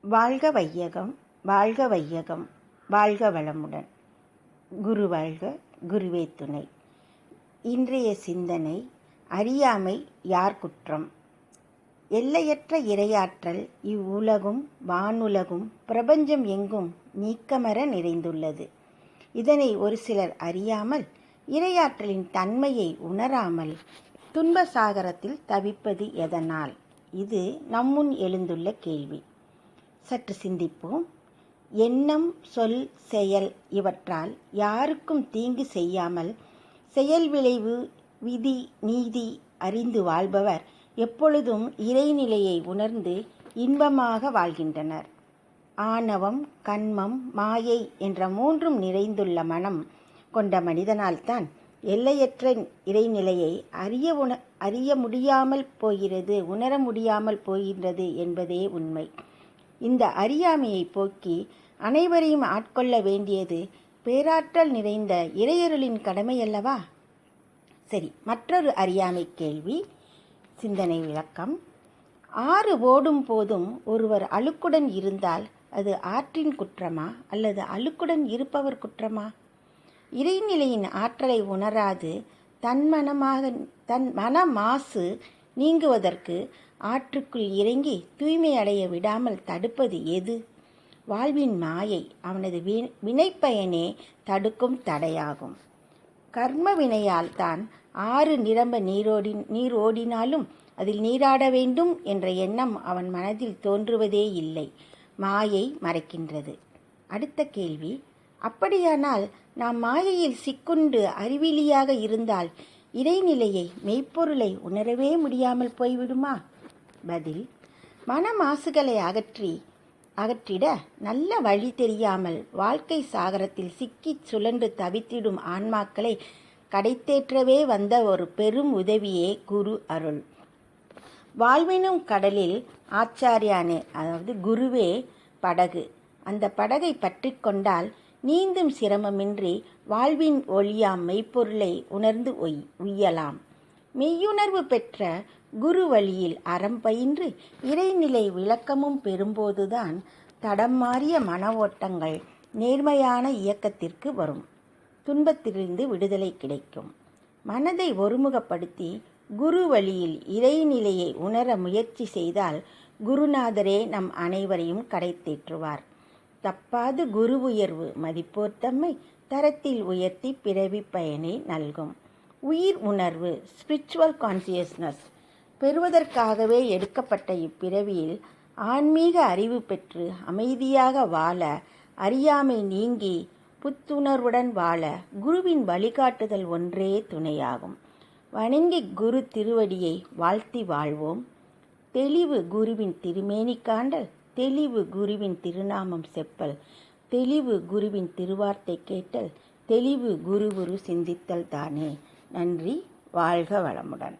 வாழ்க வையகம், வாழ்க வையகம், வாழ்க வளமுடன். குரு வாழ்க, குருவே துணை. இன்றைய சிந்தனை: அறியாமை யார் குற்றம்? எல்லையற்ற இறையாற்றல் இவ்வுலகும் வானுலகும் பிரபஞ்சம் எங்கும் நீக்கமற நிறைந்துள்ளது. இதனை ஒரு சிலர் அறியாமல், இறையாற்றலின் தன்மையை உணராமல் துன்பசாகரத்தில் தவிப்பது எதனால்? இது நம்முன் எழுந்துள்ள கேள்வி. சற்று சிந்திப்போம். எண்ணம், சொல், செயல் இவற்றால் யாருக்கும் தீங்கு செய்யாமல் செயல் விளைவு, விதி, நீதி அறிந்து வாழ்பவர் எப்பொழுதும் இறைநிலையை உணர்ந்து இன்பமாக வாழ்கின்றனர். ஆணவம், கன்மம், மாயை என்ற மூன்றும் நிறைந்துள்ள மனம் கொண்ட மனிதனால்தான் எல்லையற்ற இறைநிலையை அறிய முடியாமல் போகிறது, உணர முடியாமல் போகின்றது என்பதே உண்மை. இந்த அறியாமையை போக்கி அனைவரையும் ஆட்கொள்ள வேண்டியது பேராற்றல் நிறைந்த இறையருளின் கடமையல்லவா? சரி, மற்றொரு அறியாமை கேள்வி. சிந்தனை விளக்கம்: ஆறு ஓடும் போதும் ஒருவர் அழுக்குடன் இருந்தால் அது ஆற்றின் குற்றமா அல்லது அழுக்குடன் இருப்பவர் குற்றமா? இறைநிலையின் ஆற்றலை உணராது தன் மன மாசு நீங்குவதற்கு ஆற்றுக்குள் இறங்கி தூய்மை அடைய விடாமல் தடுப்பது எது? வாழ்வின் மாயை, அவனது வினைப்பயனே தடுக்கும் தடையாகும். கர்ம வினையால் தான் ஆறு நிரம்ப நீர் ஓடினாலும் அதில் நீராட வேண்டும் என்ற எண்ணம் அவன் மனதில் தோன்றுவதே இல்லை. மாயை மறைக்கின்றது. அடுத்த கேள்வி: அப்படியானால் நாம் மாயையில் சிக்குண்டு அறிவிலியாக இருந்தால் இறைநிலையை, மெய்ப்பொருளை உணரவே முடியாமல் போய்விடுமா? பதில்: மன மாசுகளை அகற்றிட நல்ல வழி தெரியாமல் வாழ்க்கை சாகரத்தில் சிக்கிச் சுழன்று தவித்திடும் ஆன்மாக்களை கடைத்தேற்றவே வந்த ஒரு பெரும் உதவியே குரு அருள். வாழ்வினும் கடலில் ஆச்சாரியானே, அதாவது குருவே படகு. அந்த படகை பற்றி கொண்டால் நீந்தும் சிரமமின்றி வாழ்வின் ஒளியாம் மெய்ப்பொருளை உணர்ந்து உய்யலாம். மெய்யுணர்வு பெற்ற குரு வழியில் அறம் பயின்று இறைநிலை விளக்கமும் பெறும்போதுதான் தடம் மாறிய மன ஓட்டங்கள் நேர்மையான இயக்கத்திற்கு வரும். துன்பத்திலிருந்து விடுதலை கிடைக்கும். மனதை ஒருமுகப்படுத்தி குரு வழியில் இறைநிலையை உணர முயற்சி செய்தால் குருநாதரே நம் அனைவரையும் கடைத்தேற்றுவார். தப்பாது குரு உயர்வு மதிப்போர் தம்மை தரத்தில் உயர்த்தி பிறவி பயனை நல்கும். உயிர் உணர்வு, ஸ்பிரிச்சுவல் கான்சியஸ்னஸ் பெறுவதற்காகவே எடுக்கப்பட்ட இப்பிறவியில் ஆன்மீக அறிவு பெற்று அமைதியாக வாழ, அறியாமை நீங்கி புத்துணர்வுடன் வாழ குருவின் வழிகாட்டுதல் ஒன்றே துணையாகும். வணங்கி குரு திருவடியை வாழ்த்தி வாழ்வோம். தெளிவு குருவின் திருமேனி காண்டல், தெளிவு குருவின் திருநாமம் செப்பல், தெளிவு குருவின் திருவார்த்தை கேட்டல், தெளிவு குரு சிந்தித்தல் தானே. நன்றி. வாழ்க வளமுடன்.